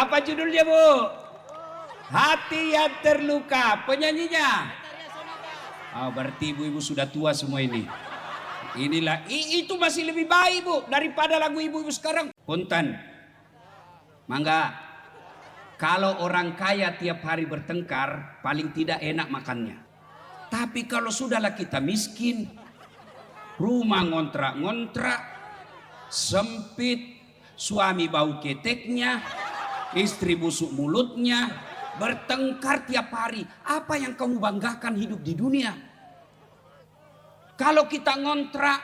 Apa judulnya, Bu? Hati yang terluka. Penyanyinya? Oh, berarti ibu-ibu sudah tua semua ini. Inilah, itu masih lebih baik, Bu, daripada lagu ibu-ibu sekarang. Punten. Mangga. Kalau orang kaya tiap hari bertengkar, paling tidak enak makannya. Tapi kalau sudahlah kita miskin, rumah ngontrak-ngontrak, sempit, suami bau keteknya, istri busuk mulutnya, bertengkar tiap hari. Apa yang kamu banggakan hidup di dunia? Kalau kita ngontrak,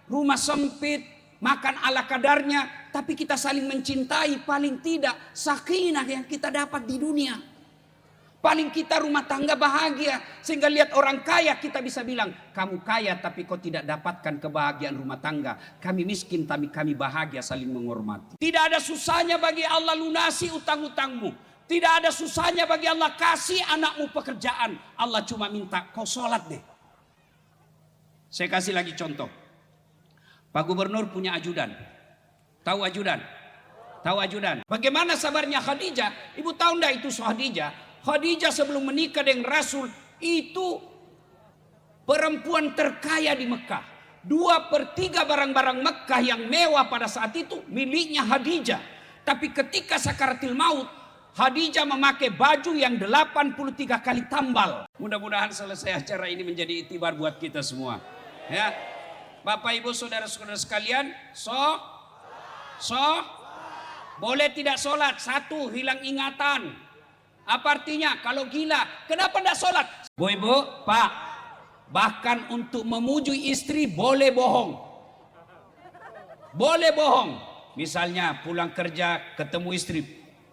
rumah sempit, makan ala kadarnya, tapi kita saling mencintai, paling tidak sakinah yang kita dapat di dunia. Paling kita rumah tangga bahagia, sehingga lihat orang kaya kita bisa bilang, kamu kaya tapi kau tidak dapatkan kebahagiaan rumah tangga. Kami miskin tapi kami bahagia, saling menghormati. Tidak ada susahnya bagi Allah lunasi utang-utangmu. Tidak ada susahnya bagi Allah kasih anakmu pekerjaan. Allah cuma minta kau sholat deh. Saya kasih lagi contoh. Pak Gubernur punya ajudan. Tahu ajudan? Tahu ajudan? Bagaimana sabarnya Khadijah? Ibu tahu enggak itu Khadijah? Khadijah sebelum menikah dengan Rasul itu perempuan terkaya di Mekah. 2/3 barang-barang Mekah yang mewah pada saat itu miliknya Khadijah. Tapi ketika sakaratil maut, Khadijah memakai baju yang 83 kali tambal. Mudah-mudahan selesai acara ini menjadi itibar buat kita semua. Ya, Bapak Ibu saudara-saudara sekalian, boleh tidak sholat? 1, hilang ingatan. Apa artinya? Kalau gila, kenapa tidak sholat? Bu, Ibu, Pak, bahkan untuk memuji istri boleh bohong. Boleh bohong. Misalnya pulang kerja ketemu istri,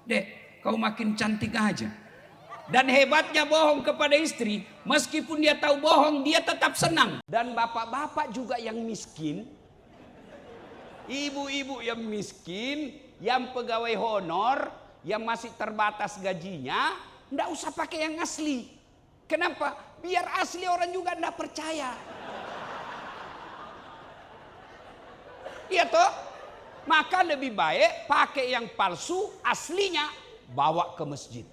Dek, kau makin cantik aja. Dan hebatnya bohong kepada istri, meskipun dia tahu bohong, dia tetap senang. Dan bapak-bapak juga yang miskin, ibu-ibu yang miskin, yang pegawai honor, yang masih terbatas gajinya, ndak usah pakai yang asli. Kenapa? Biar asli orang juga ndak percaya. Iya toh? Maka lebih baik pakai yang palsu, aslinya bawa ke masjid.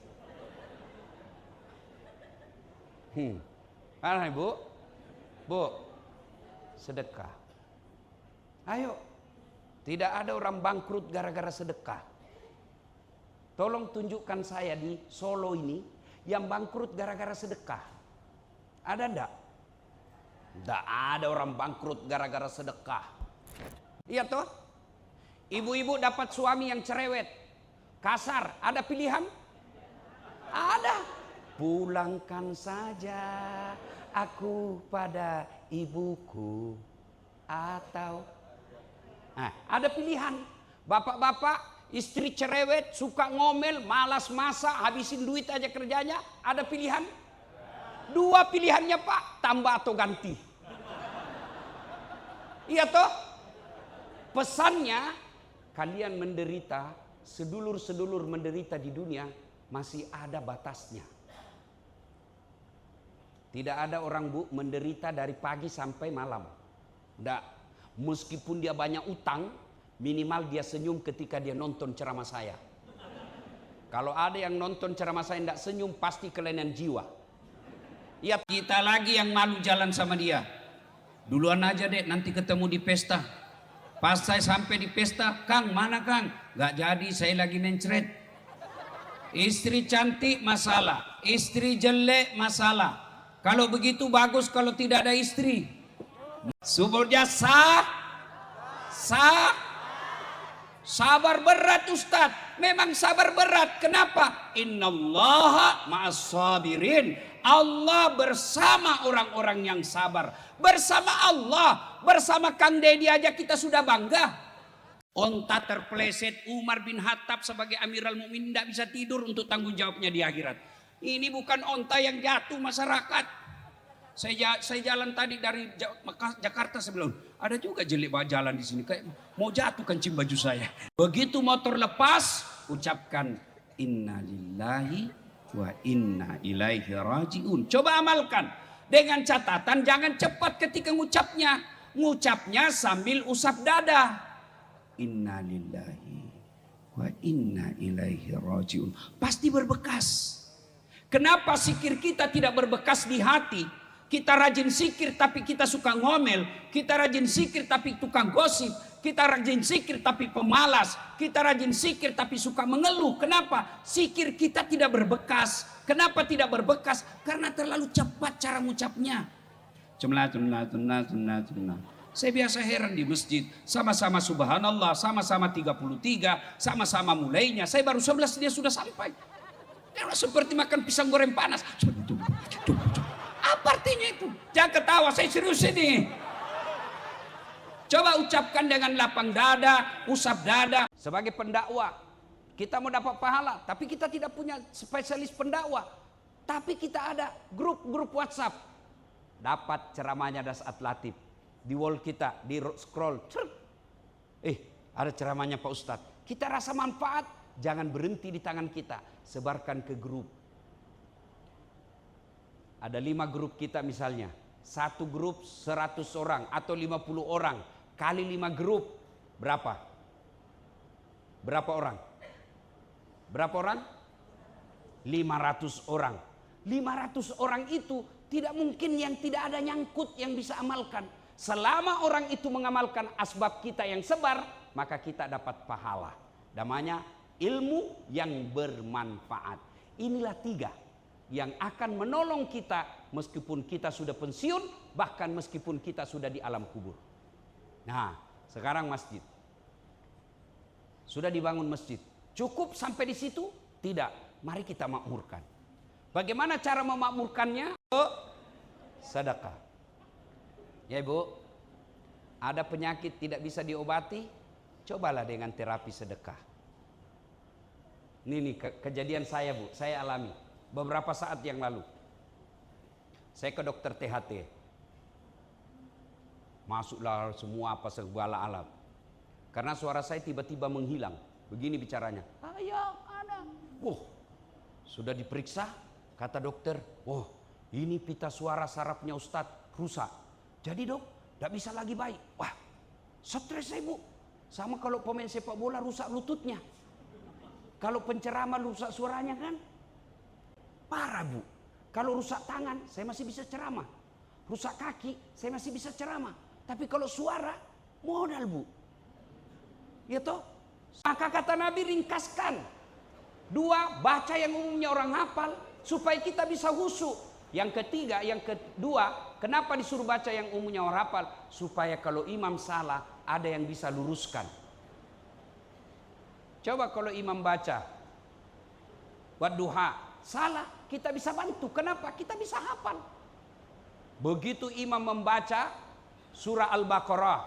Mana Ibu? Bu, sedekah. Ayo. Tidak ada orang bangkrut gara-gara sedekah. Tolong tunjukkan saya di Solo ini yang bangkrut gara-gara sedekah. Ada enggak? Enggak ada orang bangkrut gara-gara sedekah. Iya toh? Ibu-ibu dapat suami yang cerewet, kasar, ada pilihan? Ada. Pulangkan saja aku pada ibuku. Atau ada pilihan. Bapak-bapak, istri cerewet, suka ngomel, malas masak, habisin duit aja kerjanya. Ada pilihan? 2 pilihannya Pak, tambah atau ganti. Iya toh? Pesannya, kalian menderita, sedulur-sedulur menderita di dunia, masih ada batasnya. Tidak ada orang Bu menderita dari pagi sampai malam. Enggak. Meskipun dia banyak utang, minimal dia senyum ketika dia nonton ceramah saya. Kalau ada yang nonton ceramah saya tidak senyum, pasti kelainan jiwa. Ya, kita lagi yang malu jalan sama dia. Duluan aja deh, nanti ketemu di pesta. Pas saya sampai di pesta, Kang, mana Kang? Gak jadi, saya lagi mencret. Istri cantik masalah, istri jelek masalah. Kalau begitu bagus kalau tidak ada istri. Suburnya sabar berat Ustadz. Memang sabar berat. Kenapa? Innallaha ma'as sabirin. Allah bersama orang-orang yang sabar. Bersama Allah, bersama Kang Deddy aja kita sudah bangga. Onta terpeleset, Umar bin Khattab sebagai Amirul Mukminin tidak bisa tidur untuk tanggung jawabnya di akhirat. Ini bukan onta yang jatuh masyarakat. Saya jalan tadi dari Jakarta sebelum. Ada juga jelek jalan di sini. Kayak mau jatuh kancing baju saya. Begitu motor lepas, ucapkan Inna lillahi wa inna ilaihi rajiun. Coba amalkan. Dengan catatan jangan cepat ketika ngucapnya. Ngucapnya sambil usap dada. Inna lillahi wa inna ilaihi rajiun. Pasti berbekas. Kenapa zikir kita tidak berbekas di hati? Kita rajin zikir tapi kita suka ngomel. Kita rajin zikir tapi tukang gosip. Kita rajin zikir tapi pemalas. Kita rajin zikir tapi suka mengeluh. Kenapa? Zikir kita tidak berbekas. Kenapa tidak berbekas? Karena terlalu cepat cara mengucapnya. Saya biasa heran di masjid. Sama-sama subhanallah, sama-sama 33, sama-sama mulainya. Saya baru 11 dia sudah sampai. Seperti makan pisang goreng panas. Apa artinya itu? Jangan ketawa, saya serius ini. Coba ucapkan dengan lapang dada, usap dada. Sebagai pendakwah, kita mau dapat pahala, tapi kita tidak punya spesialis pendakwah. Tapi kita ada grup-grup WhatsApp. Dapat ceramahnya Dasat Latif. Di wall kita, di scroll. Ada ceramahnya Pak Ustadz. Kita rasa manfaat, jangan berhenti di tangan kita. Sebarkan ke grup. Ada 5 grup kita misalnya. 1 grup 100 orang atau 50 orang. Kali 5 grup. Berapa? Berapa orang? Berapa orang? 500 orang. 500 orang itu tidak mungkin yang tidak ada nyangkut yang bisa amalkan. Selama orang itu mengamalkan asbab kita yang sebar, maka kita dapat pahala. Namanya ilmu yang bermanfaat. Inilah 3 yang akan menolong kita meskipun kita sudah pensiun, bahkan meskipun kita sudah di alam kubur. Nah, sekarang masjid. Sudah dibangun masjid. Cukup sampai di situ? Tidak. Mari kita makmurkan. Bagaimana cara memakmurkannya? Sedekah. Ya Ibu, ada penyakit tidak bisa diobati, cobalah dengan terapi sedekah. Ini kejadian saya Bu, saya alami beberapa saat yang lalu. Saya ke dokter THT. Masuklah semua apa segala alat. Karena suara saya tiba-tiba menghilang. Begini bicaranya. Ayah, ada. Sudah diperiksa, kata dokter, ini pita suara sarafnya Ustadz rusak. Jadi dok, tidak bisa lagi baik. Wah, stres saya Bu. Sama kalau pemain sepak bola rusak lututnya. Kalau penceramah rusak suaranya kan. Parah Bu. Kalau rusak tangan, saya masih bisa ceramah. Rusak kaki, saya masih bisa ceramah. Tapi kalau suara, modal Bu. Ya toh? Maka kata Nabi ringkaskan. 2, baca yang umumnya orang hafal. Supaya kita bisa khusyuk. Yang ketiga, yang kedua, kenapa disuruh baca yang umumnya orang hafal? Supaya kalau imam salah, ada yang bisa luruskan. Coba kalau imam baca wadduha, salah, kita bisa bantu. Kenapa? Kita bisa hafal. Begitu imam membaca surah Al-Baqarah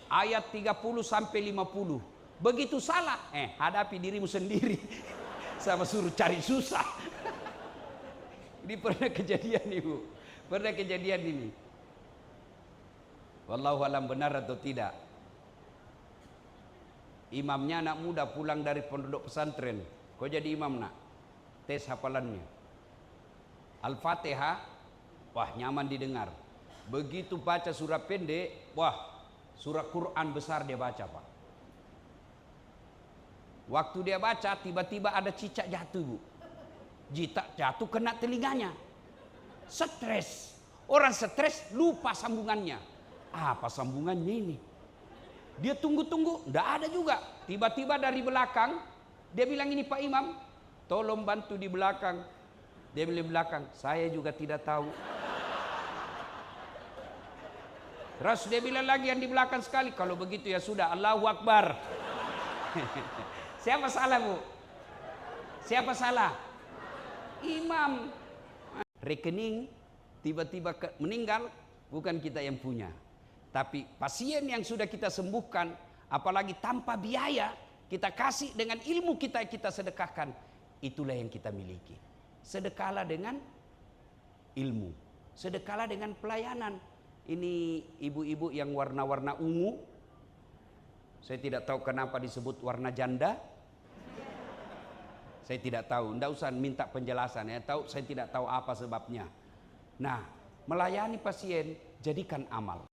ayat 30 sampai 50. Begitu salah, hadapi dirimu sendiri. Sama suruh cari susah. Ini pernah kejadian Ibu. Pernah kejadian ini. Wallahu alam benar atau tidak. Imamnya anak muda pulang dari pondok pesantren. Kau jadi imam nak? Tes hafalannya. Al-Fatihah, wah nyaman didengar. Begitu baca surah pendek, wah surah Quran besar dia baca Pak. Waktu dia baca tiba-tiba ada cicak jatuh Bu. Cicak jatuh kena telinganya. Stres. Orang stres lupa sambungannya. Apa sambungannya ini? Dia tunggu-tunggu, tidak ada juga. Tiba-tiba dari belakang, dia bilang ini Pak Imam, tolong bantu di belakang. Dia bilang belakang, saya juga tidak tahu. Terus dia bilang lagi yang di belakang sekali, kalau begitu ya sudah, Allahu Akbar. Siapa salah Bu? Siapa salah? Imam. Rekening tiba-tiba meninggal, bukan kita yang punya. Tapi pasien yang sudah kita sembuhkan, apalagi tanpa biaya, kita kasih dengan ilmu kita sedekahkan. Itulah yang kita miliki. Sedekahlah dengan ilmu. Sedekahlah dengan pelayanan. Ini ibu-ibu yang warna-warna ungu. Saya tidak tahu kenapa disebut warna janda. Saya tidak tahu. Tidak usah minta penjelasan. Saya tidak tahu apa sebabnya. Nah, melayani pasien, jadikan amal.